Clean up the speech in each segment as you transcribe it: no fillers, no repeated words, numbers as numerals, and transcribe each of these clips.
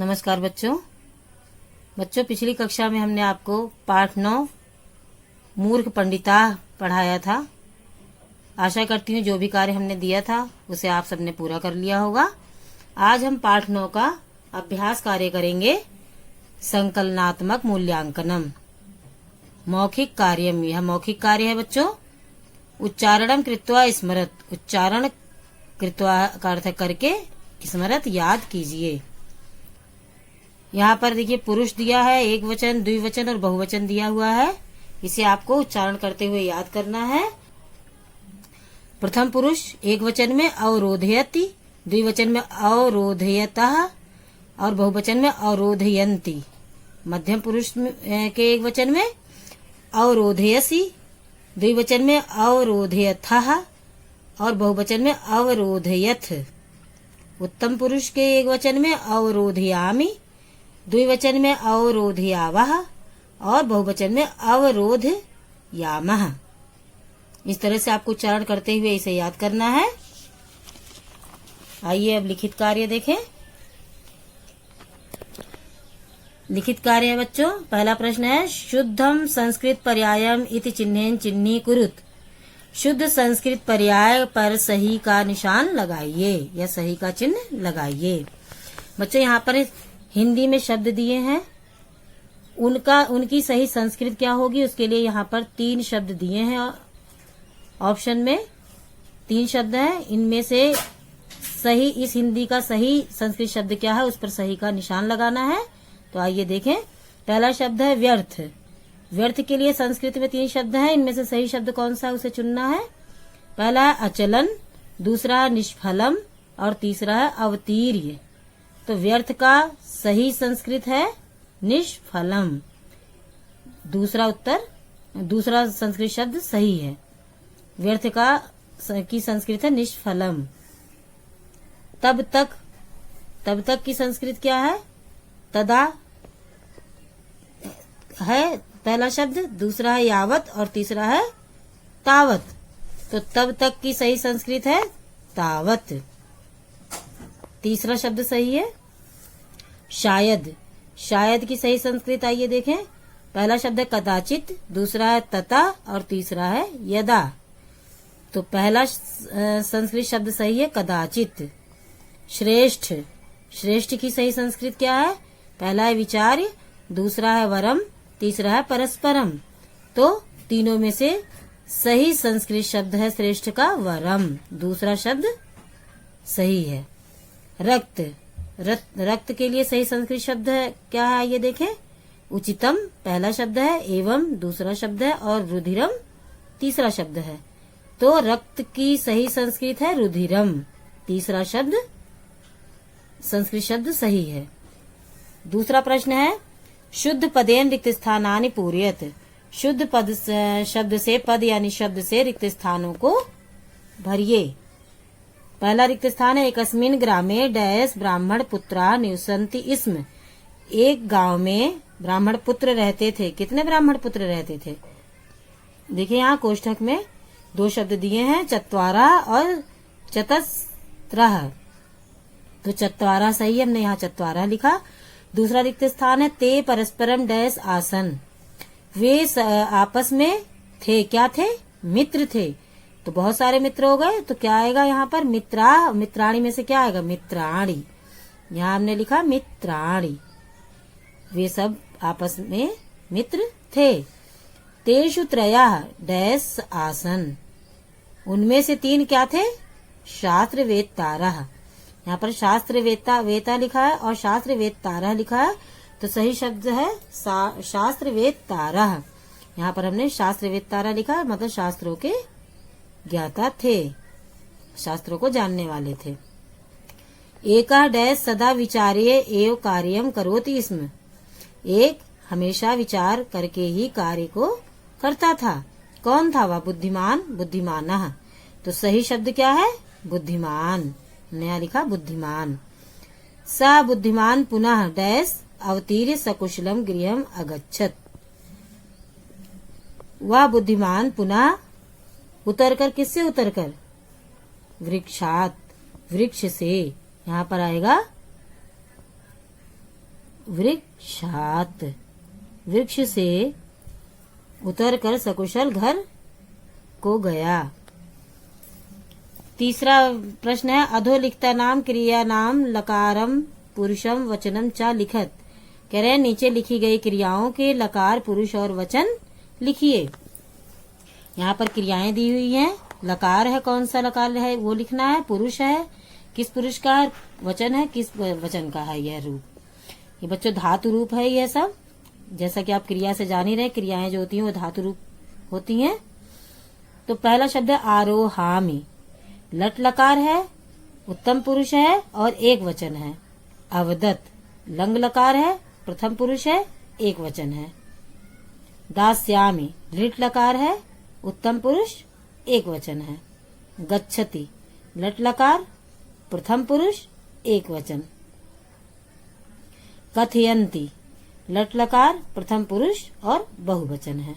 नमस्कार बच्चों पिछली कक्षा में हमने आपको पाठ 9 मूर्ख पंडिता पढ़ाया था। आशा करती हूँ जो भी कार्य हमने दिया था उसे आप सबने पूरा कर लिया होगा। आज हम पाठ 9 का अभ्यास कार्य करेंगे। संकलनात्मक मूल्यांकनम मौखिक कार्यम। यह मौखिक कार्य है बच्चों। उच्चारणम कृत्वा स्मरत, उच्चारण कृत्वा का अर्थ करके स्मरत याद कीजिए। यहाँ पर देखिए पुरुष दिया है, एक वचन, द्विवचन और बहुवचन दिया हुआ है। इसे आपको उच्चारण करते हुए याद करना है। प्रथम पुरुष एक वचन में अवरोधयति, द्विवचन में अवरोधयतः और बहुवचन में अवरोधयन्ति। मध्यम पुरुष के एक वचन में अवरोधयसि, द्विवचन में अवरोधयथः और बहुवचन में अवरोधयथ। उत्तम पुरुष के एक वचन में अवरोधयामि, द्विवचन में अवरोधयावः और बहुवचन में अवरोधयामः। इस तरह से आपको उच्चारण करते हुए इसे याद करना है। आइए अब लिखित कार्य देखें। लिखित कार्य है बच्चों। पहला प्रश्न है शुद्धम संस्कृत पर्यायम इति चिन्हेन चिह्नीकुरुत। शुद्ध संस्कृत पर्याय पर सही का निशान लगाइए या सही का चिन्ह लगाइए। बच्चों यहाँ पर हिंदी में शब्द दिए हैं, उनकी सही संस्कृत क्या होगी उसके लिए यहाँ पर 3 शब्द दिए हैं। ऑप्शन में 3 शब्द हैं। इनमें से सही, इस हिंदी का सही संस्कृत शब्द क्या है उस पर सही का निशान लगाना है। तो आइए देखें। पहला शब्द है व्यर्थ। व्यर्थ के लिए संस्कृत में 3 शब्द हैं। इनमें से सही शब्द कौन सा है उसे चुनना है। पहला है अचलन, दूसरा है निष्फलम और तीसरा है अवतीर्य। तो व्यर्थ का सही संस्कृत है निष्फलम। दूसरा संस्कृत शब्द सही है। व्यर्थ की संस्कृत है निष्फलम। तब तक की संस्कृत क्या है? तदा है पहला शब्द, दूसरा है यावत और तीसरा है तावत। तो तब तक की सही संस्कृत है तावत। तीसरा शब्द सही है शायद। शायद की सही संस्कृत आइए देखें। पहला शब्द है कदाचित, दूसरा है तथा और तीसरा है यदा। तो पहला संस्कृत शब्द सही है कदाचित। श्रेष्ठ। श्रेष्ठ की सही संस्कृत क्या है? पहला है विचार्य, दूसरा है वरम, तीसरा है परस्परम। तो तीनों में से सही संस्कृत शब्द है श्रेष्ठ का वरम। दूसरा शब्द सही है। रक्त। रक्त के लिए सही संस्कृत शब्द है क्या है ये देखें। उचितम पहला शब्द है, एवं दूसरा शब्द है और रुधिरम तीसरा शब्द है। तो रक्त की सही संस्कृत है रुधिरम। तीसरा शब्द संस्कृत शब्द सही है। दूसरा प्रश्न है शुद्ध पदेन रिक्त स्थानानि पूरयत। शुद्ध पद शब्द से, पद यानी शब्द से रिक्त स्थानों को भरिए। पहला रिक्त स्थान है एकस्मिन ग्रामे डैश ब्राह्मण पुत्रा निवसन्ति स्म। एक गांव में ब्राह्मण पुत्र रहते थे। कितने ब्राह्मण पुत्र रहते थे? देखिए यहाँ कोष्ठक में 2 शब्द दिए हैं, चत्वारा और चतस्रः। तो चत्वारा सही है, हमने यहाँ चत्वारा लिखा। दूसरा रिक्त स्थान है ते परस्परम डैश आसन। वे आपस में थे, क्या थे? मित्र थे। तो बहुत सारे मित्र हो गए तो क्या आएगा यहाँ पर? मित्राणी में से क्या आएगा? मित्राणी। यहाँ हमने लिखा मित्राणी। वे सब आपस में मित्र थे। तेषु त्रयः डैश आसन। उनमें से 3 क्या थे? शास्त्र वेत्तारः। यहाँ पर शास्त्र वेता लिखा है और शास्त्र वेत्तारः लिखा है। तो सही शब्द है शास्त्र वेत्तारः। यहाँ पर हमने शास्त्र वेत्तारः लिखा है, मतलब शास्त्रों के ज्ञाता थे, शास्त्रों को जानने वाले थे। एका डैश सदा विचार्य एव कार्यम करोति स्म। एक हमेशा विचार करके ही कार्य को करता था। कौन था वह? बुद्धिमान, बुद्धिमानः। तो सही शब्द क्या है? बुद्धिमान। नया लिखा बुद्धिमान। स बुद्धिमान पुनः डैश अवतीर्य सकुशलम गृहम अगच्छत। वह बुद्धिमान पुनः उतरकर, किससे उतरकर? वृक्षात, वृक्ष से। यहाँ पर आएगा वृक्षात, वृक्ष से उतरकर सकुशल घर को गया। तीसरा प्रश्न है अधोलिखिता नाम क्रिया नाम लकारम पुरुषम वचनम चा लिखत। कह रहे हैं नीचे लिखी गई क्रियाओं के लकार पुरुष और वचन लिखिए। यहाँ पर क्रियाएं दी हुई हैं। लकार है, कौन सा लकार है वो लिखना है। पुरुष है, किस पुरुष का है। वचन है, किस वचन का है। यह रूप, ये बच्चों धातु रूप है। यह सब जैसा कि आप क्रिया से जान ही रहे, क्रियाएं जो होती हैं वो धातु रूप होती हैं। तो पहला शब्द है आरोहामि। लट लकार है, उत्तम पुरुष है और एक वचन है। अवदत लंग लकार है, प्रथम पुरुष है, एक वचन है। दास्यामि लिट लकार है, उत्तम पुरुष, एक वचन है। गच्छति लट लकार, प्रथम पुरुष, एक वचन। कथयन्ति लट लकार, प्रथम पुरुष और बहुवचन है।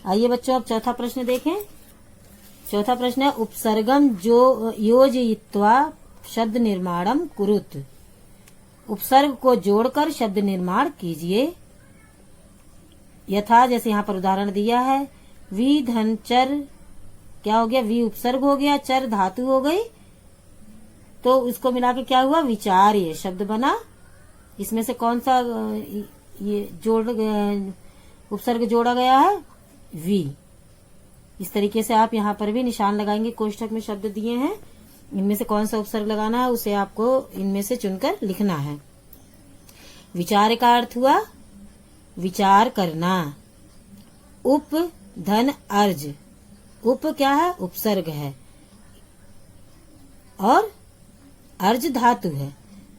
आइए बच्चों अब चौथा प्रश्न देखें। चौथा प्रश्न है उपसर्गम जो योजयित्वा शब्द निर्माणम कुरुत। उपसर्ग को जोड़कर शब्द निर्माण कीजिए। यथा, जैसे यहाँ पर उदाहरण दिया है, वी धन चर, क्या हो गया, वी उपसर्ग हो गया, चर धातु हो गई, तो इसको मिला के क्या हुआ, विचार्य शब्द बना। इसमें से कौन सा ये उपसर्ग जोड़ा गया है, वी। इस तरीके से आप यहाँ पर भी निशान लगाएंगे। कोष्ठक में शब्द दिए हैं, इनमें से कौन सा उपसर्ग लगाना है उसे आपको इनमें से चुनकर लिखना है। विचार का अर्थ हुआ विचार करना। उप धन अर्ज, उप क्या है, उपसर्ग है और अर्ज धातु है,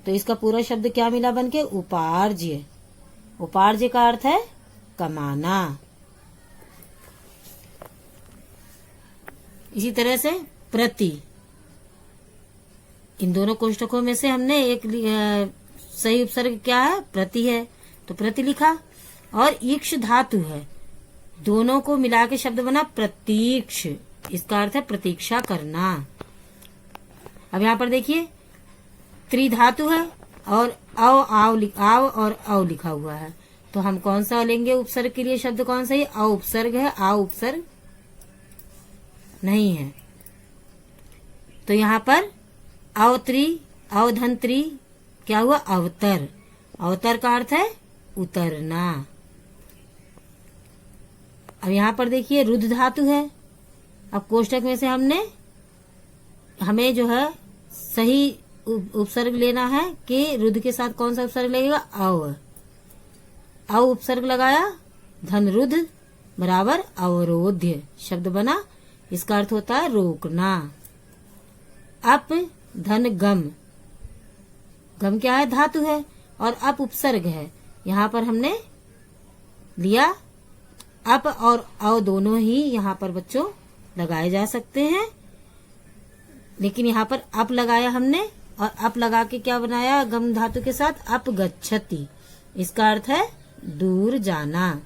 तो इसका पूरा शब्द क्या मिला बनके, उपार्ज्य। उपार्ज्य का अर्थ है कमाना। इसी तरह से प्रति, इन दोनों कोष्ठकों में से हमने एक सही उपसर्ग क्या है, प्रति है, तो प्रति लिखा। और ईक्ष धातु है, दोनों को मिला के शब्द बना प्रतीक्ष। इसका अर्थ है प्रतीक्षा करना। अब यहाँ पर देखिए त्रिधातु है और आव और औ लिखा हुआ है, तो हम कौन सा लेंगे उपसर्ग के लिए, शब्द कौन सा है, अ उपसर्ग है, आ उपसर्ग नहीं है। तो यहाँ पर अवत्री, अवधंत्री क्या हुआ, अवतर। अवतर का अर्थ है उतरना। अब यहाँ पर देखिए रुद्ध धातु है। अब कोष्ठक में से हमें जो है सही उपसर्ग लेना है कि रुद्ध के साथ कौन सा उपसर्ग लगेगा, अव। अव उपसर्ग लगाया, धन रुद्ध बराबर अवरोध्य शब्द बना। इसका अर्थ होता है रोकना। अप धन गम, गम क्या है, धातु है और अप उपसर्ग है। यहाँ पर हमने लिया अप और अव, दोनों ही यहाँ पर बच्चों लगाए जा सकते हैं, लेकिन यहाँ पर अप लगाया हमने और अप लगा के क्या बनाया, गम धातु के साथ अप गच्छति। इसका अर्थ है दूर जाना।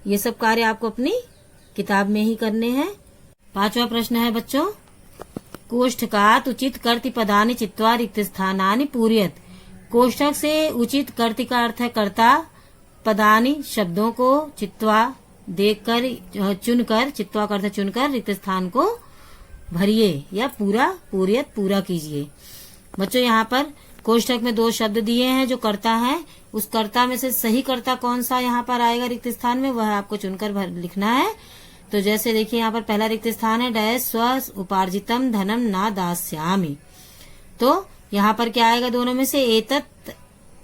ये सब कार्य आपको अपनी किताब में ही करने हैं। पांचवा प्रश्न है बच्चों, कोष्ठकात उचित कर्ति पदानि चित्वा रिक्त स्थानानि पूरयत। कोष्ठक से उचित कर्ति का अर्थ है कर्ता, पदानि शब्दों को, चित्वा देखकर चुनकर, चित्वा का अर्थ चुनकर, रिक्त स्थान को भरिए या पूरयत पूरा कीजिए। बच्चों यहाँ पर कोष्ठक में दो शब्द दिए हैं जो कर्ता है, उस कर्ता में से सही कर्ता कौन सा यहाँ पर आएगा रिक्त स्थान में, वह आपको चुनकर लिखना है। तो जैसे देखिए यहाँ पर पहला रिक्त स्थान है डैश स्व उपार्जितम धनम ना दास्यामि। तो यहाँ पर क्या आएगा दोनों में से, एतत्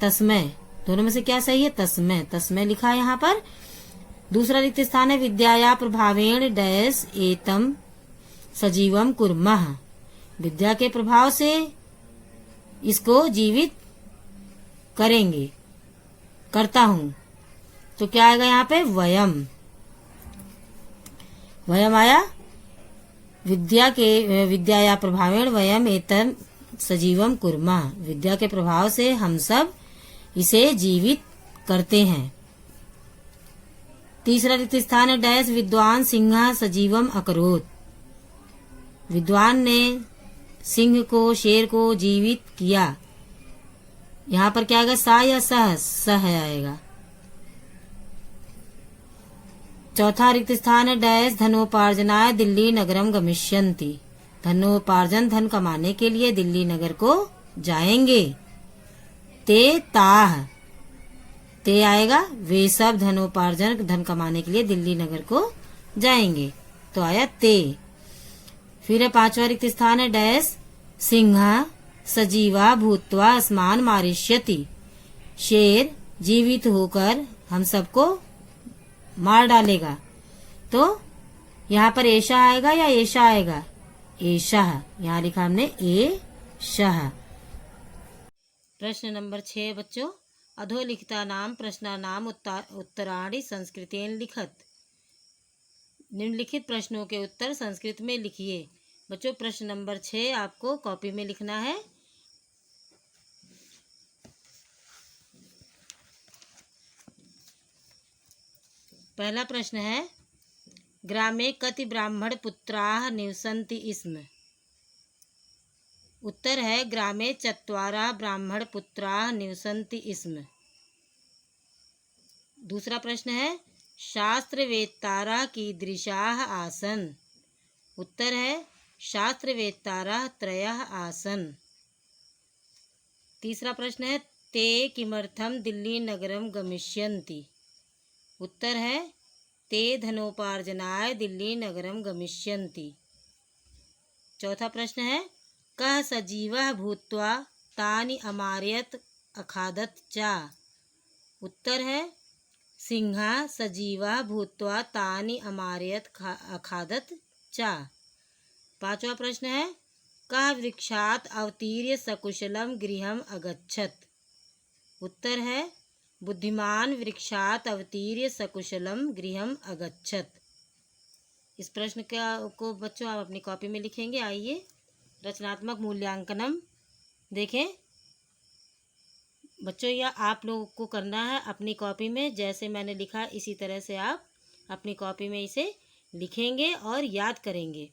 तस्मय, दोनों में से क्या सही है, तस्मय। तस्मय लिखा है यहाँ पर। दूसरा रिक्त स्थान है विद्याया प्रभावेण डैश एतम सजीवम कुर्मः। विद्या के प्रभाव से इसको जीवित करेंगे, करता हूं। तो क्या आएगा यहाँ पे, वयम। वयम आया, विद्याया प्रभावेण वयम एतम सजीवम कुर्मः। विद्या के प्रभाव से हम सब इसे जीवित करते हैं। तीसरा रिक्त स्थान है डैश विद्वान सिंह सजीवम अकरोत। विद्वान ने सिंह को, शेर को जीवित किया। यहाँ पर क्या आएगा, सा या सह, सह आएगा। चौथा रिक्त स्थान है डैश धनोपार्जनाय दिल्ली नगरम गमिष्यन्ति। धनोपार्जन, धन कमाने के लिए दिल्ली नगर को जाएंगे। ते ताह, ते आएगा, वे सब धनोपार्जन, धन कमाने के लिए दिल्ली नगर को जाएंगे, तो आया ते। फिर है पांचवा रिक्त स्थान है डैश सिंहा सजीवा भूत्वा अस्मान मारिष्यति। शेर जीवित होकर हम सबको मार डालेगा। तो यहाँ पर ऐशा आएगा या ऐशा आएगा, ऐशा, यहाँ लिखा हमने ऐशा। प्रश्न नंबर 6 बच्चों, अधोलिखिता नाम प्रश्ना नाम उत्तराणि संस्कृतेन लिखत। निम्नलिखित प्रश्नों के उत्तर संस्कृत में लिखिए। बच्चों प्रश्न नंबर 6 आपको कॉपी में लिखना है। पहला प्रश्न है, ग्रामे कति ब्राह्मण पुत्राः निवसन्ति स्म। उत्तर है, ग्रामे चत्वारः ब्राह्मण पुत्राः निवसन्ति स्म। दूसरा प्रश्न है, शास्त्रवेत्तारः कीदृशाः आसन्। उत्तर है, शास्त्रवेत्तारः त्रयः आसन्। तीसरा प्रश्न है, ते किमर्थं दिल्ली नगरं गमिष्यन्ति। उत्तर है, ते धनोपार्जनाय दिल्ली नगरं गमिष्यन्ति। चौथा प्रश्न है, कः सजीवः भूत्वा तानि अमारयत् अखादत् च। उत्तर है, सिंहः सजीवः भूत्वा तानि अमारयत् अखादत् च। पांचवा प्रश्न है, कः वृक्षात् अवतीर्य सकुशलं गृहम् अगच्छत्। उत्तर है, बुद्धिमान वृक्षात् अवतीर्य सकुशलम गृहम् अगच्छत्। इस प्रश्न को बच्चों आप अपनी कॉपी में लिखेंगे। आइए रचनात्मक मूल्यांकनम देखें। बच्चों यह आप लोगों को करना है अपनी कॉपी में, जैसे मैंने लिखा इसी तरह से आप अपनी कॉपी में इसे लिखेंगे और याद करेंगे।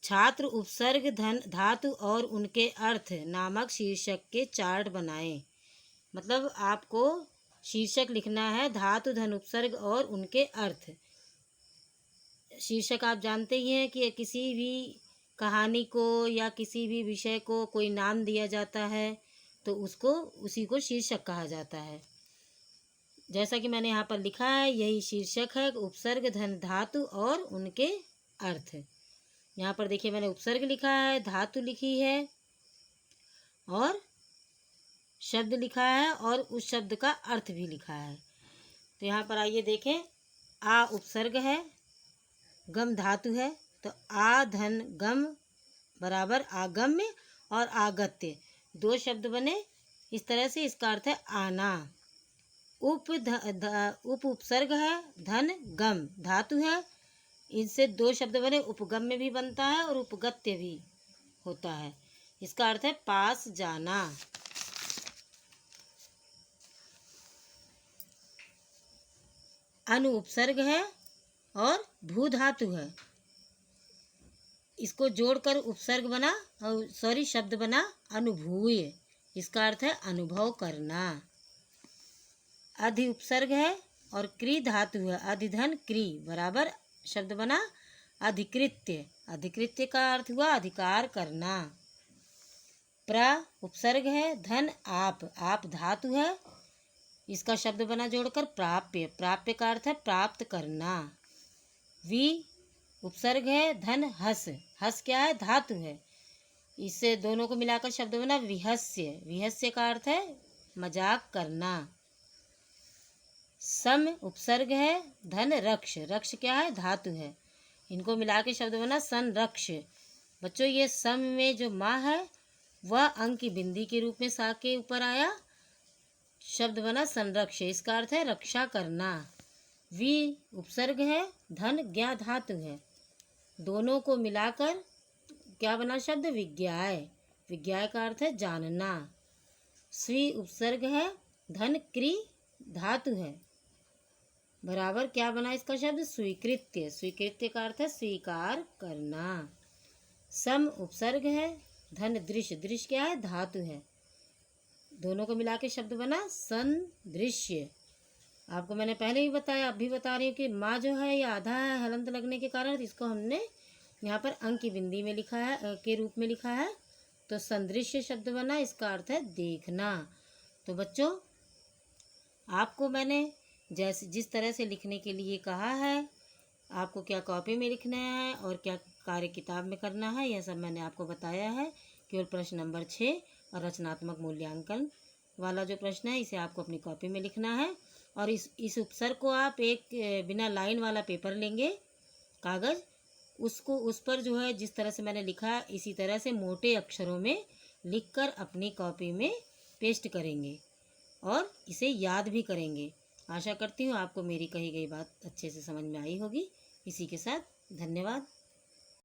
छात्र उपसर्ग धन धातु और उनके अर्थ नामक शीर्षक के चार्ट बनाएं। मतलब आपको शीर्षक लिखना है धातु धन उपसर्ग और उनके अर्थ। शीर्षक आप जानते ही हैं कि किसी भी कहानी को या किसी भी विषय को कोई नाम दिया जाता है तो उसी को शीर्षक कहा जाता है। जैसा कि मैंने यहाँ पर लिखा है, यही शीर्षक है, उपसर्ग धन धातु और उनके अर्थ। यहाँ पर देखिए मैंने उपसर्ग लिखा है, धातु लिखी है और शब्द लिखा है और उस शब्द का अर्थ भी लिखा है। तो यहाँ पर आइए देखें, आ उपसर्ग है, गम धातु है, तो आ धन गम बराबर आगम्य और आगत्य, दो शब्द बने इस तरह से। इसका अर्थ है आना। उप उपसर्ग है, धन गम धातु है, इनसे दो शब्द बने, उपगम्य भी बनता है और उपगत्य भी होता है। इसका अर्थ है पास जाना। अनु उपसर्ग है और भू धातु है, इसको जोड़कर उपसर्ग बना और शब्द बना अनुभूय। इसका अर्थ है अनुभव करना। अधि उपसर्ग है और क्री धातु है, अधिधन क्री बराबर शब्द बना अधिकृत्य। अधिकृत्य का अर्थ हुआ अधिकार करना। प्र उपसर्ग है, धन आप धातु है, इसका शब्द बना जोड़कर प्राप्य। प्राप्य का अर्थ है प्राप्त करना। वि उपसर्ग है, धन हस क्या है, धातु है, इससे दोनों को मिलाकर शब्द बना विहस्य। विहस्य का अर्थ है मजाक करना। सम उपसर्ग है, धन रक्ष क्या है, धातु है, इनको मिला के शब्द बना संरक्ष। बच्चों ये सम में जो माँ है वह अंक की बिंदी के रूप में सा के ऊपर आया, शब्द बना संरक्ष। इसका अर्थ है रक्षा करना। वि उपसर्ग है, धन ज्ञा धातु है, दोनों को मिलाकर क्या बना शब्द विज्ञाय। विज्ञाय का अर्थ है जानना। स्वी उपसर्ग है, धन क्री धातु है, बराबर क्या बना इसका शब्द स्वीकृत्य। स्वीकृत्य का अर्थ है स्वीकार करना। सम उपसर्ग है, धन दृश्य क्या है, धातु है, दोनों को मिला के शब्द बना संदृश्य। आपको मैंने पहले ही बताया, अब भी बता रही हूँ कि माँ जो है ये आधा है हलंत लगने के कारण, इसको हमने यहाँ पर अंक की बिंदी में लिखा है, के रूप में लिखा है। तो संदृश्य शब्द बना, इसका अर्थ है देखना। तो बच्चों, आपको मैंने जिस तरह से लिखने के लिए कहा है, आपको क्या कॉपी में लिखना है और क्या कार्य किताब में करना है, यह सब मैंने आपको बताया है। केवल प्रश्न नंबर 6 और रचनात्मक मूल्यांकन वाला जो प्रश्न है, इसे आपको अपनी कॉपी में लिखना है। और इस उपसर्ग को आप एक बिना लाइन वाला पेपर लेंगे, कागज़, उसको उस पर जो है जिस तरह से मैंने लिखा इसी तरह से मोटे अक्षरों में लिखकर अपनी कॉपी में पेस्ट करेंगे और इसे याद भी करेंगे। आशा करती हूँ आपको मेरी कही गई बात अच्छे से समझ में आई होगी। इसी के साथ धन्यवाद।